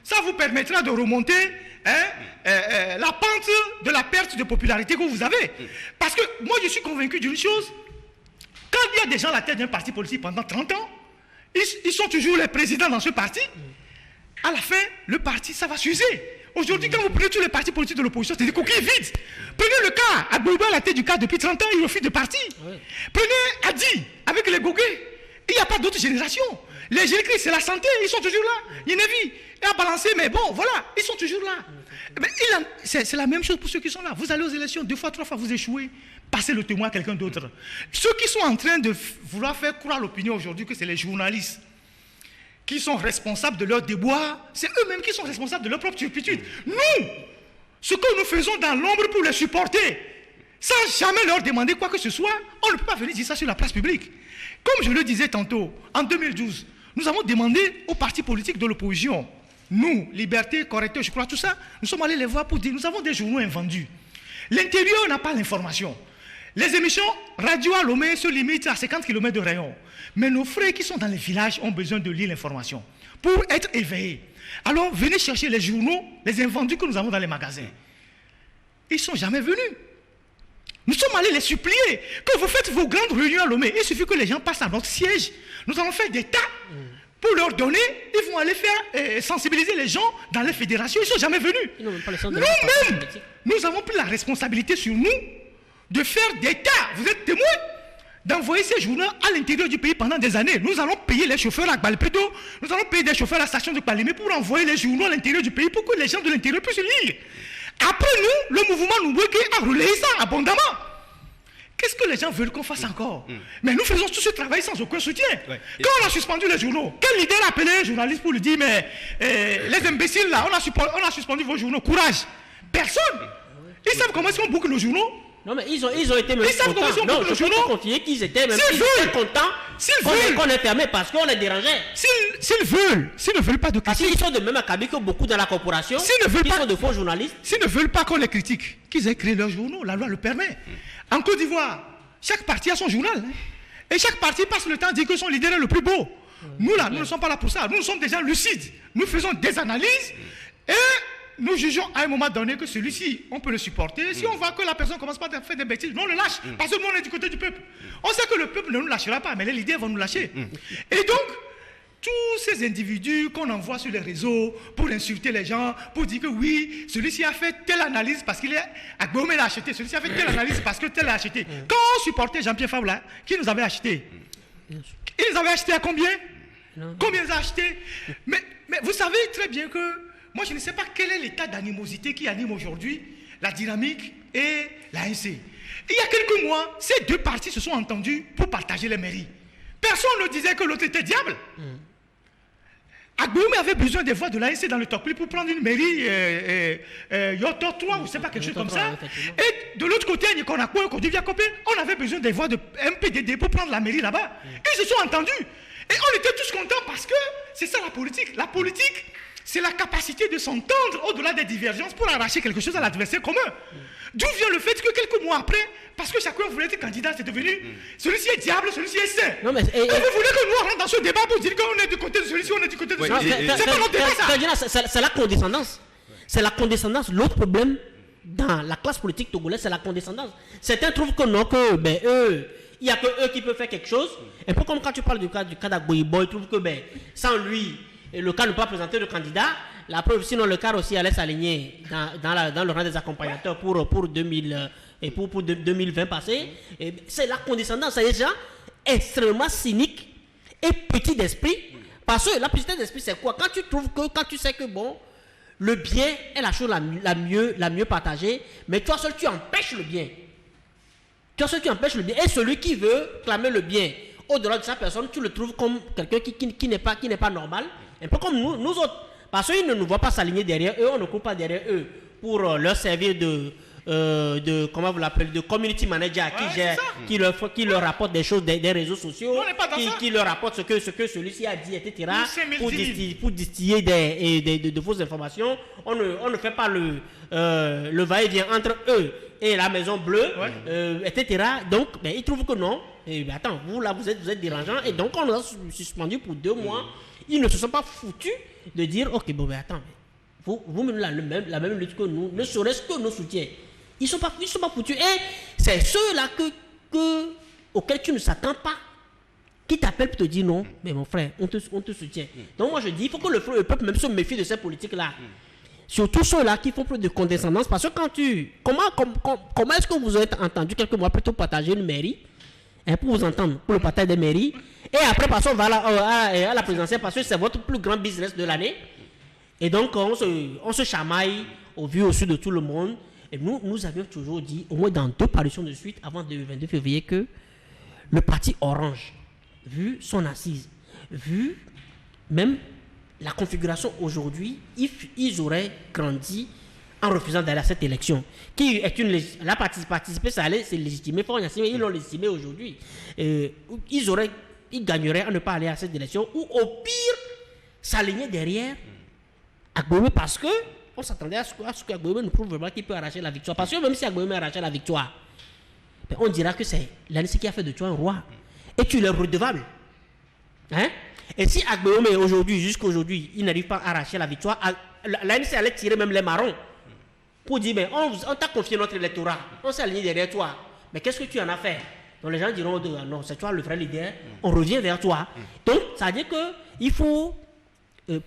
ça vous permettra de remonter la pente de la perte de popularité que vous avez. Parce que moi, je suis convaincu d'une chose. Quand il y a des gens à la tête d'un parti politique pendant 30 ans, ils sont toujours les présidents dans ce parti. À la fin, le parti, ça va s'user. Aujourd'hui, quand vous prenez tous les partis politiques de l'opposition, c'est des coquilles vides. Prenez le cas, Agbouba à la tête du cas depuis 30 ans, il refuse de parti. Prenez Adi, avec les Gogués. Il n'y a pas d'autre génération. Les Gélicris, c'est la santé, ils sont toujours là. Yenevi, il a balancé, mais bon, voilà, ils sont toujours là. C'est la même chose pour ceux qui sont là. Vous allez aux élections, 2 fois, 3 fois, vous échouez. Passez le témoin à quelqu'un d'autre. Ceux qui sont en train de vouloir faire croire l'opinion aujourd'hui que c'est les journalistes qui sont responsables de leur déboire, c'est eux-mêmes qui sont responsables de leur propre turpitude. Nous, ce que nous faisons dans l'ombre pour les supporter, sans jamais leur demander quoi que ce soit, on ne peut pas venir dire ça sur la place publique. Comme je le disais tantôt, en 2012, nous avons demandé aux partis politiques de l'opposition, nous, Liberté, Correcteur, je crois, tout ça, nous sommes allés les voir pour dire, nous avons des journaux invendus. L'intérieur n'a pas l'information. Les émissions radio à Lomé se limitent à 50 km de rayon. Mais nos frères qui sont dans les villages ont besoin de lire l'information pour être éveillés. Alors, venez chercher les journaux, les invendus que nous avons dans les magasins. Ils ne sont jamais venus. Nous sommes allés les supplier. Quand vous faites vos grandes réunions à Lomé, il suffit que les gens passent à notre siège. Nous allons faire des tas pour leur donner. Ils vont aller faire sensibiliser les gens dans les fédérations. Ils ne sont jamais venus. Nous-mêmes, nous avons pris la responsabilité sur nous de faire des tas. Vous êtes témoins d'envoyer ces journaux à l'intérieur du pays pendant des années. Nous allons payer les chauffeurs à Balpedo, nous allons payer des chauffeurs à la station de Palimé pour envoyer les journaux à l'intérieur du pays pour que les gens de l'intérieur puissent lire. Après nous, le mouvement Nouboué a relayé ça abondamment. qu'est-ce que les gens veulent qu'on fasse encore? Mais nous faisons tout ce travail sans aucun soutien. Ouais. Quand on a suspendu les journaux, quel leader a appelé un journaliste pour lui dire, mais les imbéciles là, on a suspendu vos journaux, courage? Personne. Ils savent comment est-ce qu'on boucle nos journaux. Non, mais ils ont été même Ils savent contents. comment ils ont Non, bouclé je le peux journal. te confier qu'ils étaient même S'ils veulent. contents qu'on est fermé parce qu'on les dérangeait. S'ils ne veulent pas de Parce critique, qu'ils sont de même acabit que beaucoup dans la corporation. S'ils ne veulent Ils pas- sont de faux journalistes. s'ils ne veulent pas qu'on les critique, qu'ils aient créé leurs journaux, la loi le permet. En Côte d'Ivoire, chaque parti a son journal. Hein. Et chaque parti passe le temps à dire que son leader est le plus beau. Nous là, nous ne sommes pas là pour ça. Nous sommes des gens lucides. Nous faisons des analyses et nous jugeons à un moment donné que celui-ci, on peut le supporter. Si on voit que la personne commence pas à faire des bêtises, on le lâche. Parce que nous, on est du côté du peuple. On sait que le peuple ne nous lâchera pas, mais les leaders vont nous lâcher. Et donc, tous ces individus qu'on envoie sur les réseaux pour insulter les gens, pour dire que oui, celui-ci a fait telle analyse parce qu'il est à Gbomé l'a acheté, celui-ci a fait telle analyse parce que tel l'a acheté. Quand on supportait Jean-Pierre Favre, qui nous avait acheté? Il nous avait acheté à combien? Combien ils ont acheté? Mais vous savez très bien que moi, je ne sais pas quel est l'état d'animosité qui anime aujourd'hui la dynamique et l'ANC. Il y a quelques mois, ces deux partis se sont entendus pour partager les mairies. Personne ne disait que l'autre était diable. Agboumé avait besoin des voix de l'ANC dans le Tokli pour prendre une mairie Yotor 3 ou c'est pas quelque chose comme ça. Et de l'autre côté, on avait besoin des voix de MPDD pour prendre la mairie là-bas. Ils se sont entendus. Et on était tous contents parce que c'est ça la politique. La politique, c'est la capacité de s'entendre au-delà des divergences pour arracher quelque chose à l'adversaire commun. D'où vient le fait que quelques mois après, parce que chacun voulait être candidat, c'est devenu celui-ci est diable, celui-ci est saint. Non, mais, et vous voulez que nous on rentre dans ce débat pour dire qu'on est du côté de celui-ci, on est du côté de celui-ci. C'est pas notre débat ça. C'est la condescendance. C'est la condescendance. L'autre problème dans la classe politique togolaise, c'est la condescendance. Certains trouvent que non, que eux, il n'y a que eux qui peuvent faire quelque chose. Un peu comme quand tu parles du cas d'Agboibo, ils trouvent que sans lui, le cas ne peut pas présenter de candidat. La preuve, sinon le cas aussi allait s'aligner dans le rang des accompagnateurs pour 2020 passé. C'est la condescendance. C'est des gens extrêmement cyniques et petits d'esprit. Parce que la petitesse d'esprit, c'est quoi? Quand tu sais que bon, le bien est la chose la mieux partagée, mais toi seul tu empêches le bien. Toi seul tu empêches le bien. Et celui qui veut clamer le bien au-delà de sa personne, tu le trouves comme quelqu'un qui n'est pas normal. Un peu comme nous autres. Parce qu'ils ne nous voient pas s'aligner derrière eux, on ne court pas derrière eux pour leur servir de comment vous l'appelez, de community manager qui leur rapporte des choses des réseaux sociaux, qui leur rapporte ce que celui-ci a dit, etc. Pour distiller de fausses informations. On ne fait pas le va-et-vient entre eux et la Maison Bleue, etc. Donc, ils trouvent que non. Et attends, vous là, vous êtes dérangeant. Et donc, on nous a suspendu pour 2 mois. Ils ne se sont pas foutus de dire, ok, bon, attends, vous menez la même lutte que nous, ne serait-ce que nos soutiens. Ils ne sont pas foutus. Et c'est ceux-là auxquels tu ne s'attends pas, qui t'appellent pour te dire non, mais mon frère, on te soutient. Donc moi je dis, il faut que le peuple même se méfie de ces politiques-là. Surtout ceux-là qui font plus de condescendance. Parce que comment est-ce que vous avez entendu quelques mois plus tôt partager une mairie, pour vous entendre, pour le partage des mairies, et après passons à la présidentielle parce que c'est votre plus grand business de l'année. Et donc on se chamaille au vu au su de tout le monde. Et nous avions toujours dit, au moins dans 2 parutions de suite, avant le 22 février, que le parti Orange, vu son assise, vu même la configuration aujourd'hui, ils auraient grandi en refusant d'aller à cette élection. Qui est la participer, c'est légitimé, ils l'ont légitimé aujourd'hui. Ils gagneraient à ne pas aller à cette élection, ou au pire, s'aligner derrière Agboumé parce que on s'attendait à ce que Agboumé nous prouve vraiment qu'il peut arracher la victoire. Parce que même si Agboumé arrachait la victoire, on dira que c'est l'ANC qui a fait de toi un roi. Et tu es redevable. Hein? Et si Agboumé aujourd'hui, jusqu'aujourd'hui, il n'arrive pas à arracher la victoire, l'ANC allait tirer même les marrons pour dire, mais on t'a confié notre électorat, on s'est aligné derrière toi. Mais qu'est-ce que tu en as fait? Donc les gens diront, non, c'est toi le vrai leader, on revient vers toi. Donc, ça veut dire qu'il faut,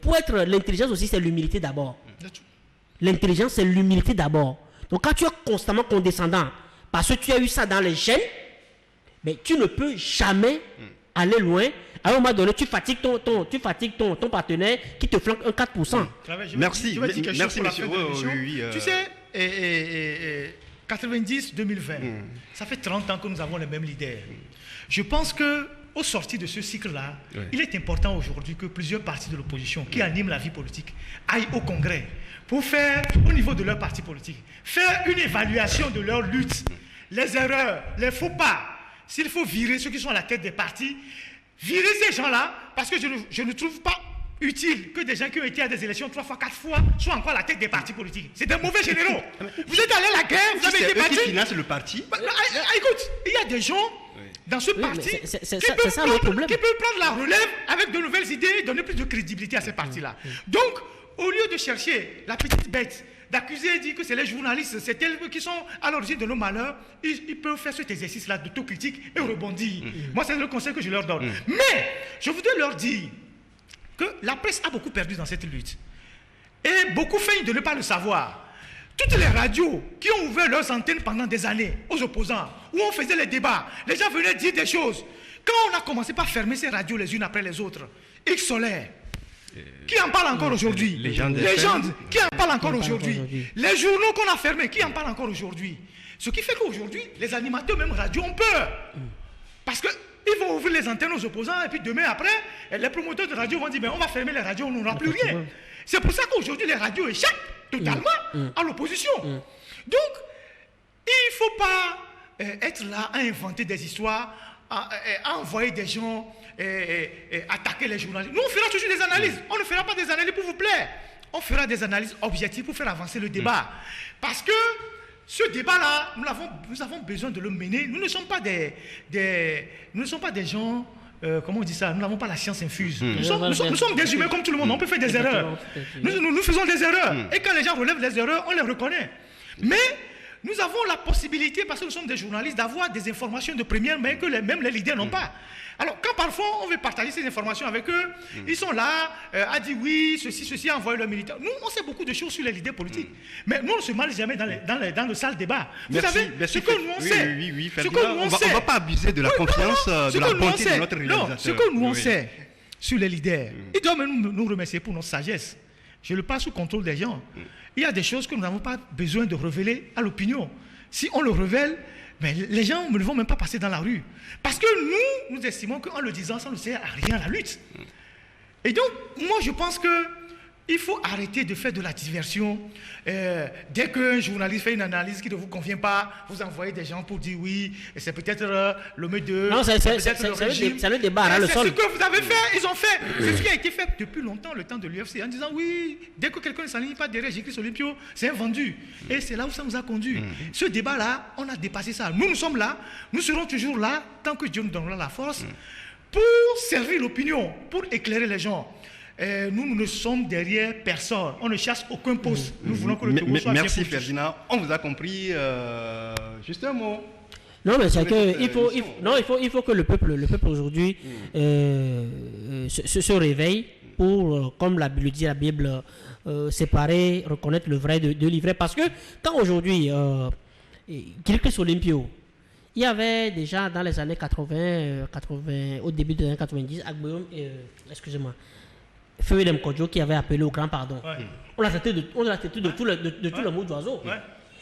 pour être l'intelligence aussi, c'est l'humilité d'abord. L'intelligence, c'est l'humilité d'abord. Donc, quand tu es constamment condescendant, parce que tu as eu ça dans les gènes, mais tu ne peux jamais aller loin. À un moment donné, tu fatigues ton partenaire qui te flanque un 4%. Merci, merci monsieur. Tu sais, 90-2020, ça fait 30 ans que nous avons les mêmes leaders. Je pense qu'au sortir de ce cycle-là, il est important aujourd'hui que plusieurs partis de l'opposition qui animent la vie politique aillent au Congrès pour faire, au niveau de leur parti politique, faire une évaluation de leur lutte, les erreurs, les faux pas. S'il faut virer ceux qui sont à la tête des partis, virer ces gens-là, parce que je ne trouve pas utile que des gens qui ont été à des élections 3 fois, 4 fois soient encore à la tête des partis politiques. C'est des mauvais généraux. Vous êtes allé à la guerre, vous avez été battu. Qui finance le parti. Écoute, il y a des gens dans ce parti qui peuvent prendre la relève avec de nouvelles idées et donner plus de crédibilité à ces partis-là. Donc, au lieu de chercher la petite bête, d'accuser et dire que c'est les journalistes, c'est elles qui sont à l'origine de nos malheurs, ils peuvent faire cet exercice-là d'autocritique et rebondir. Moi, c'est le conseil que je leur donne. Mais, je voudrais leur dire que la presse a beaucoup perdu dans cette lutte. Et beaucoup feignent de ne pas le savoir. Toutes les radios qui ont ouvert leurs antennes pendant des années aux opposants, où on faisait les débats, les gens venaient dire des choses. Quand on a commencé par fermer ces radios les unes après les autres, X Solaire, qui en parle encore aujourd'hui? Légende, qui en parle encore aujourd'hui? Les journaux qu'on a fermés, qui en parle encore aujourd'hui? Ce qui fait qu'aujourd'hui, les animateurs, même radio, ont peur. Parce qu'ils vont ouvrir les antennes aux opposants et puis demain après, les promoteurs de radio vont dire on va fermer les radios, on n'aura plus rien. C'est pour ça qu'aujourd'hui, les radios échappent totalement à l'opposition. Donc, il ne faut pas être là à inventer des histoires, à envoyer des gens attaquer les journalistes. Nous, on fera toujours des analyses. On ne fera pas des analyses pour vous plaire. On fera des analyses objectives pour faire avancer le débat. Parce que ce débat-là, nous avons besoin de le mener. Nous ne sommes pas des gens, comment on dit ça, nous n'avons pas la science infuse. Nous sommes des humains comme tout le monde. On peut faire des erreurs. Nous faisons des erreurs. Et quand les gens relèvent les erreurs, on les reconnaît. Mais nous avons la possibilité, parce que nous sommes des journalistes, d'avoir des informations de première main que même les leaders n'ont pas. Alors, quand parfois on veut partager ces informations avec eux, ils sont là, à dire oui, ceci, à envoyer leurs militaires. Nous, on sait beaucoup de choses sur les leaders politiques. Mais nous, on ne se mêle jamais dans le sale débat. Vous savez, ce que nous on sait. On ne va pas abuser de la confiance, de la bonté de notre réalisateur. Non, ce que nous on sait sur les leaders, ils doivent même nous remercier pour notre sagesse. Je le passe sous contrôle des gens. Il y a des choses que nous n'avons pas besoin de révéler à l'opinion. Si on le révèle, mais les gens ne vont même pas passer dans la rue. Parce que nous estimons qu'en le disant, ça ne sert à rien la lutte. Et donc, moi, je pense qu'il faut arrêter de faire de la diversion. Dès qu'un journaliste fait une analyse qui ne vous convient pas, vous envoyez des gens pour dire oui, c'est peut-être le médium. Non, c'est le débat, là, le sol. C'est ce que vous avez fait, ils ont fait. C'est ce qui a été fait depuis longtemps, le temps de l'UFC, en disant oui, dès que quelqu'un ne s'aligne pas derrière J.Christ Olympio, c'est un vendu. Et c'est là où ça nous a conduit. Ce débat-là, on a dépassé ça. Nous sommes là, nous serons toujours là, tant que Dieu nous donnera la force, pour servir l'opinion, pour éclairer les gens. Nous ne sommes derrière personne. On ne chasse aucun poste. Nous voulons que le Togo soit bien. Merci Ferdinand. On vous a compris. Juste un mot. Non, mais c'est que il faut que le peuple aujourd'hui se réveille pour, comme le dit la Bible, séparer, reconnaître le vrai de l'ivraie. Parce que quand aujourd'hui, J.Christ Olympio, il y avait déjà dans les années 80, au début des années 90, excusez-moi, Feu Edem Kodjo qui avait appelé au grand pardon. On l'a traité de tout le mot d'oiseau.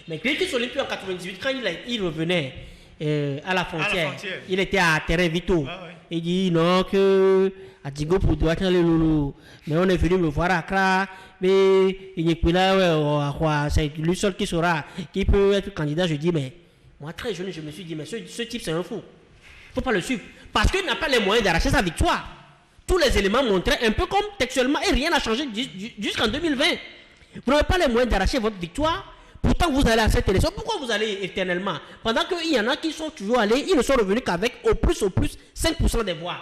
Mais J.Christ Olympio en 98, quand il revenait à la frontière, il était à Terrain Vito. Il dit non, que à Digo pour doit être le loulou. Mais on est venu me voir à Accra. Mais il n'est plus là, c'est lui seul qui peut être candidat. Je dis, mais moi très jeune, je me suis dit, mais ce type c'est un fou. Il ne faut pas le suivre. Parce qu'il n'a pas les moyens d'arracher sa victoire. Tous les éléments montraient un peu comme textuellement et rien n'a changé jusqu'en 2020. Vous n'avez pas les moyens d'arracher votre victoire. Pourtant, vous allez à cette élection. Pourquoi vous allez éternellement? Pendant qu'il y en a qui sont toujours allés, ils ne sont revenus qu'avec au plus 5% des voix.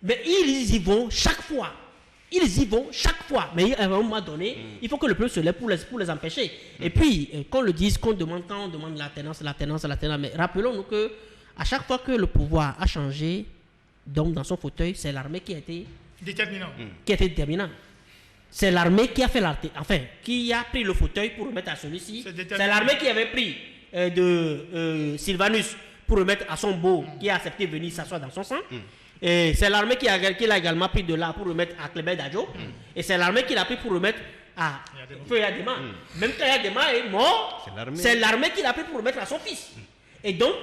Mais ils y vont chaque fois. Mais à un moment donné, il faut que le peuple se lève pour les empêcher. Et puis, qu'on le dise, quand on demande l'alternance. Mais rappelons-nous qu'à chaque fois que le pouvoir a changé, donc dans son fauteuil, c'est l'armée qui a été déterminant. C'est l'armée qui a fait qui a pris le fauteuil pour remettre à celui-ci. C'est l'armée qui avait pris de Sylvanus pour remettre à son beau, qui a accepté de venir s'asseoir dans son sang. Et c'est l'armée qui l'a également pris de là pour remettre à Clébert Dadjo. Et c'est l'armée qui l'a pris pour remettre Ah, il y a des morts. Même quand il y a des morts, il est mort, c'est l'armée qui l'a pris pour le mettre à son fils. Et donc,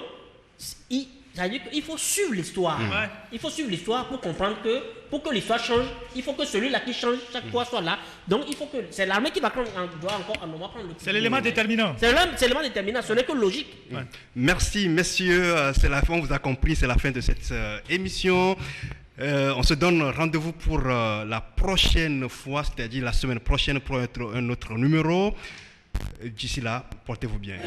il faut suivre l'histoire. Il faut suivre l'histoire pour comprendre que, pour que l'histoire change, il faut que celui-là qui change chaque fois soit là. Donc, il faut que c'est l'armée qui doit prendre le. C'est l'élément déterminant. C'est l'élément déterminant, ce n'est que logique. Merci, messieurs. C'est la fin, on vous a compris, c'est la fin de cette émission. On se donne rendez-vous pour la prochaine fois, c'est-à-dire la semaine prochaine pour un autre numéro. D'ici là, portez-vous bien.